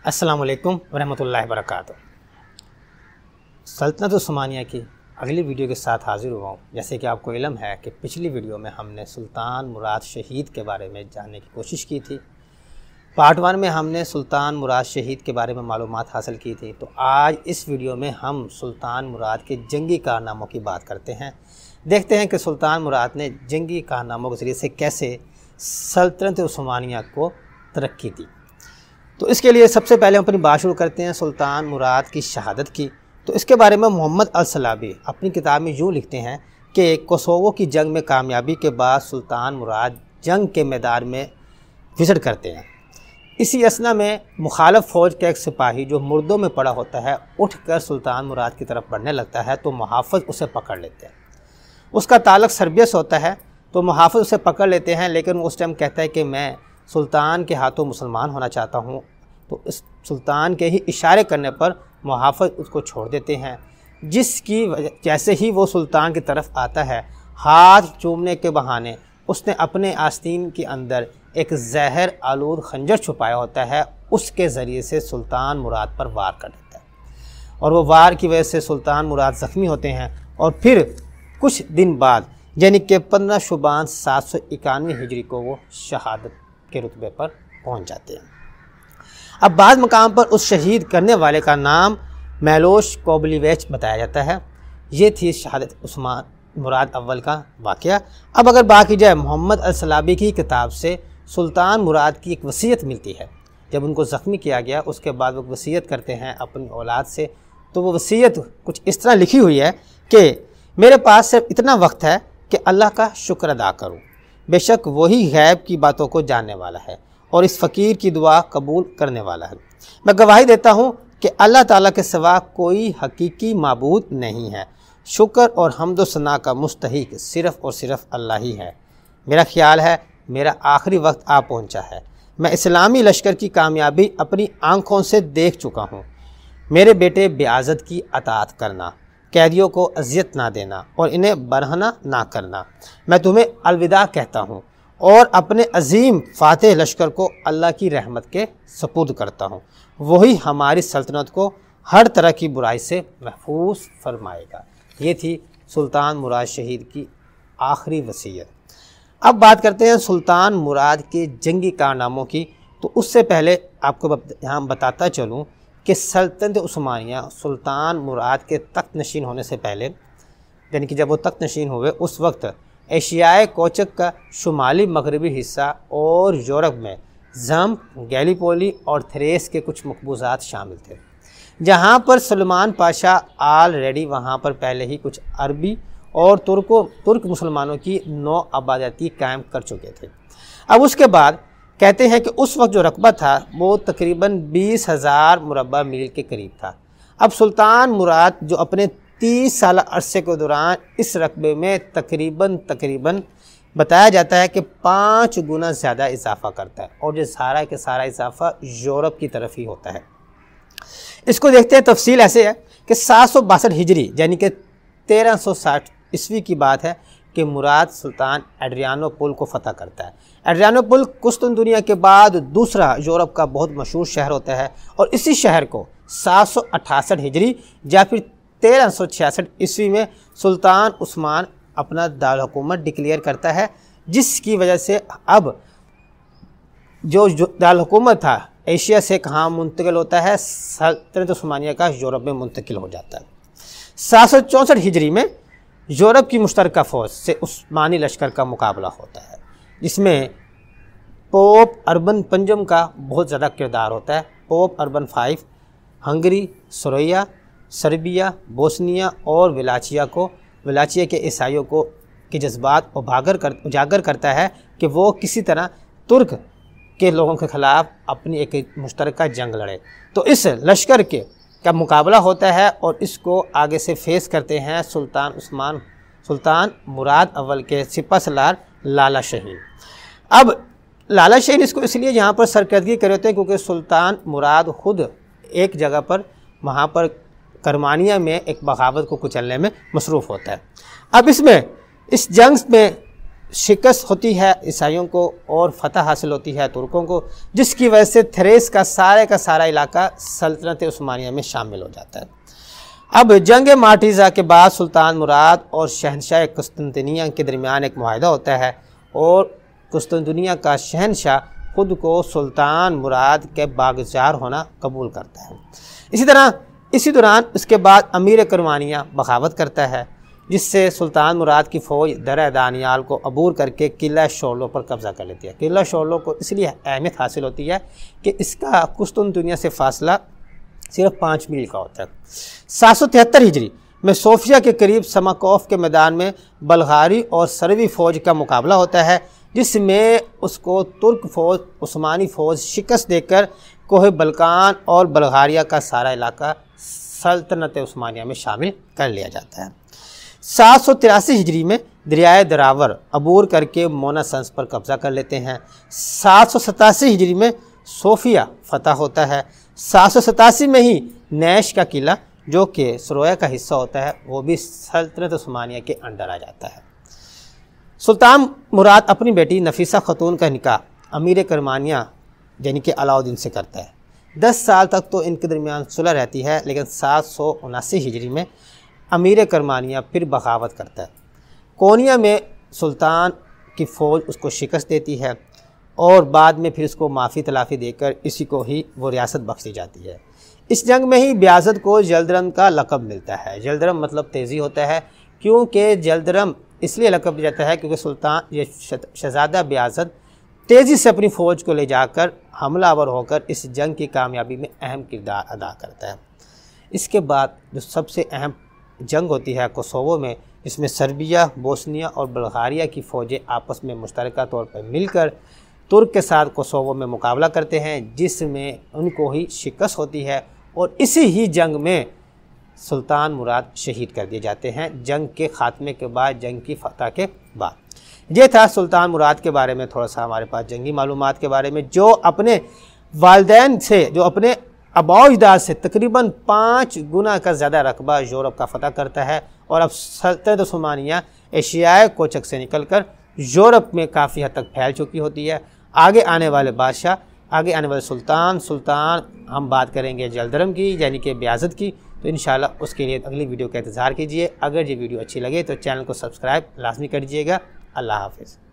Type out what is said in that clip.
अस्सलाम वालेकुम वरहमतुल्लाहि वबरकातुहू। सल्तनत उस्मानिया की अगली वीडियो के साथ हाज़िर हुआ हूँ। जैसे कि आपको इल्म है कि पिछली वीडियो में हमने सुल्तान मुराद शहीद के बारे में जानने की कोशिश की थी। पार्ट 1 में हमने सुल्तान मुराद शहीद के बारे में मालूमात हासिल की थी। तो आज इस वीडियो में हम सुल्तान मुराद के जंगी कारनामों की बात करते हैं। देखते हैं कि सुल्तान मुराद ने जंगी कारनामों के ज़रिए से कैसे सल्तनत उस्मानिया को तरक्की दी। तो इसके लिए सबसे पहले हम अपनी बात शुरू करते हैं सुल्तान मुराद की शहादत की। तो इसके बारे में मोहम्मद अल-सलाबी अपनी किताब में यूँ लिखते हैं कि कोसोवो की जंग में कामयाबी के बाद सुल्तान मुराद जंग के मैदान में विजिट करते हैं। इसी असना में मुखालफ फ़ौज का एक सिपाही जो मुर्दों में पड़ा होता है उठकर सुल्तान मुराद की तरफ बढ़ने लगता है तो मुहाफ़िज़ उसे पकड़ लेते हैं। उसका ताल्लुक़ सर्बिया से होता है तो मुहाफ़िज़ उसे पकड़ लेते हैं, लेकिन उस टाइम कहता है कि मैं सुल्तान के हाथों मुसलमान होना चाहता हूँ। तो इस सुल्तान के ही इशारे करने पर मुहाफ़िज़ उसको छोड़ देते हैं, जिसकी वजह जैसे ही वो सुल्तान की तरफ आता है हाथ चूमने के बहाने उसने अपने आस्तीन के अंदर एक जहर आलूद खंजर छुपाया होता है, उसके ज़रिए से सुल्तान मुराद पर वार कर देता है और वो वार की वजह से सुल्तान मुराद ज़ख्मी होते हैं और फिर कुछ दिन बाद यानी कि 15 शुबान 791 हिजरी को वो शहादत के रुतबे पर पहुंच जाते हैं। अब बाद मकाम पर उस शहीद करने वाले का नाम मैलोश कोबलीवेच बताया जाता है। ये थी शहादत उस्मान मुराद अव्वल का वाक़या। अब अगर बात की जाए मोहम्मद अल-सलाबी की किताब से सुल्तान मुराद की एक वसीयत मिलती है। जब उनको ज़ख्मी किया गया उसके बाद वो वसीयत करते हैं अपनी औलाद से। तो वो वसीयत कुछ इस तरह लिखी हुई है कि मेरे पास सिर्फ इतना वक्त है कि अल्लाह का शुक्र अदा करूँ। बेशक वही गैब की बातों को जानने वाला है और इस फ़कीर की दुआ कबूल करने वाला है। मैं गवाही देता हूँ कि अल्लाह ताला के सिवा कोई हकीकी माबूद नहीं है। शुक्र और हम्द व सना का मुस्तहिक सिर्फ़ और सिर्फ अल्लाह ही है। मेरा ख्याल है मेरा आखिरी वक्त आ पहुँचा है। मैं इस्लामी लश्कर की कामयाबी अपनी आँखों से देख चुका हूँ। मेरे बेटे बेआज़त की अताअत करना, कैदियों को अजियत ना देना और इन्हें बरहना ना करना। मैं तुम्हें अलविदा कहता हूँ और अपने अजीम फ़ातिह लश्कर को अल्लाह की रहमत के सपुर्द करता हूँ। वही हमारी सल्तनत को हर तरह की बुराई से महफूज फरमाएगा। ये थी सुल्तान मुराद शहीद की आखिरी वसीयत। अब बात करते हैं सुल्तान मुराद के जंगी कारनामों की। तो उससे पहले आपको यहाँ बताता चलूँ कि सल्तनत उस्मानिया सुल्तान मुराद के तख्त नशीन होने से पहले, यानी कि जब वो तख्त नशीन हुए उस वक्त एशियाई कोचक का शुमाली मगरबी हिस्सा और यूरोप में जम्प, गैलीपोली और थ्रेस के कुछ मकबूजात शामिल थे, जहाँ पर सलमान पाशा ऑलरेडी वहाँ पर पहले ही कुछ अरबी और तुर्क मुसलमानों की नौ आबादती कायम कर चुके थे। अब उसके बाद कहते हैं कि उस वक्त जो रकबा था वो तकरीबन 20,000 मुरब्बा मील के करीब था। अब सुल्तान मुराद जो अपने 30 साल अरसे के दौरान इस रकबे में तकरीबन बताया जाता है कि 5 गुना ज़्यादा इजाफा करता है और ये सारा के सारा इजाफा यूरोप की तरफ ही होता है। इसको देखते हैं तफसील ऐसे है कि 762 हिजरी यानी कि 1360 ईस्वी की बात है कि मुराद सुल्तान एड्रियानोपुल को फ़तह करता है। एड्रियानोपुल कुस्तुनतुनिया के बाद दूसरा यूरोप का बहुत मशहूर शहर होता है और इसी शहर को 768 हिजरी या फिर 1366 ईस्वी में सुल्तान उस्मान अपना दारुल हुकूमत डिक्लेयर करता है, जिसकी वजह से अब जो दारुल हुकूमत था एशिया से कहाँ मुंतकिल होता है, सल्तनत उस्मानिया का यूरोप में मुंतकिल हो जाता है। 764 हिजरी में यूरोप की मुश्तरका फ़ौज से उस्मानी लश्कर का मुकाबला होता है, जिसमें पोप अर्बन पंजम का बहुत ज़्यादा किरदार होता है। पोप अर्बन 5 हंगरी, सोरिया, सर्बिया, बोस्निया और वलाचिया के ईसाइयों को के जज्बात उजागर करता है कि वो किसी तरह तुर्क के लोगों के ख़िलाफ़ अपनी एक मुश्तरका जंग लड़े। तो इस लश्कर का मुकाबला होता है और इसको आगे से फेस करते हैं सुल्तान मुराद अव्वल के सिपहसालार लाला शाहीन। अब लाला शाहीन इसको इसलिए यहाँ पर सरकर्दगी कर होते हैं क्योंकि सुल्तान मुराद खुद एक जगह पर वहाँ पर करमानिया में एक बगावत को कुचलने में मसरूफ़ होता है। अब इस जंग में शिकस्त होती है ईसाइयों को और फतह हासिल होती है तुर्कों को, जिसकी वजह से थ्रेस का सारा इलाका सल्तनत उस्मानिया में शामिल हो जाता है। अब जंग मार्टिज़ा के बाद सुल्तान मुराद और शहनशाह कुस्तुनतनिया के दरमियान एक मुआहदा होता है और कुस्तुनतनिया का शहनशाह खुद को सुल्तान मुराद के बागजार होना कबूल करता है। इसी दौरान उसके बाद अमीर करवानिया बगावत करता है, जिससे सुल्तान मुराद की फ़ौज दर्रा दानियाल को अबूर करके किला शोलो पर कब्ज़ा कर लेती है। किला शोलो को इसलिए अहमियत हासिल होती है कि इसका कुस्तुनतनिया से फासला सिर्फ 5 मील का होता है। 773 हिजरी में सोफिया के करीब समाकोफ के मैदान में बल्गारी और सरवी फ़ौज का मुकाबला होता है, जिसमें उसको तुर्क फ़ौज उस्मानी फ़ौज शिकस्त देकर कोहे बल्कान और बल्गारिया का सारा इलाका सल्तनत उस्मानिया में शामिल कर लिया जाता है। 783 हिजरी में दरियाए दरावर अबूर करके मोनासंस पर कब्ज़ा कर लेते हैं। 787 हिजरी में सोफिया फतह होता है। 787 में ही नैश का किला, जो कि सरोया का हिस्सा होता है, वो भी सल्तनत उस्मानिया के अंडर आ जाता है। सुल्तान मुराद अपनी बेटी नफीसा खतून का निकाह अमीर करमानिया यानी कि अलाउद्दीन से करता है। 10 साल तक तो इनके दरमियान सुलह रहती है, लेकिन 779 हिजरी में अमीर करमानिया फिर बगावत करता है। कोनिया में सुल्तान की फ़ौज उसको शिकस्त देती है और बाद में फिर उसको माफ़ी तलाफ़ी देकर इसी को ही वो रियासत बख्शी जाती है। इस जंग में ही ब्याज़द को जल्दरम का लक़ब मिलता है। जल्दरम मतलब तेज़ी होता है, क्योंकि जल्दरम इसलिए लक़ब दिया जाता है क्योंकि सुल्तान ये शहज़ादा ब्याज़द तेज़ी से अपनी फ़ौज को ले जाकर हमलावर होकर इस जंग की कामयाबी में अहम किरदार अदा करता है। इसके बाद जो सबसे अहम जंग होती है कोसोवो में, इसमें सर्बिया, बोस्निया और बल्गारिया की फ़ौजें आपस में मुश्तरका तौर पर मिलकर तुर्क के साथ कोसोवो में मुकाबला करते हैं, जिसमें उनको ही शिकस्त होती है और इसी ही जंग में सुल्तान मुराद शहीद कर दिए जाते हैं। जंग के ख़ात्मे के बाद, जंग की फतह के बाद। ये था सुल्तान मुराद के बारे में थोड़ा सा हमारे पास जंगी मालूमात के बारे में, जो अपने वालिदैन से, जो अपने आबाओ-अजदाद से तकरीबन 5 गुना का ज़्यादा रकबा यूरोप का फतह करता है और अब सल्तनत उस्मानिया एशियाई कोचक से निकलकर यूरोप में काफ़ी हद तक फैल चुकी होती है। आगे आने वाले बादशाह, आगे आने वाले सुल्तान हम बात करेंगे जल्दरम की यानी कि ब्याज़द की, तो इंशाल्लाह उसके लिए अगली वीडियो का इंतज़ार कीजिए। अगर ये वीडियो अच्छी लगे तो चैनल को सब्सक्राइब लाजमी कर दीजिएगा। अल्लाह हाफ़िज़।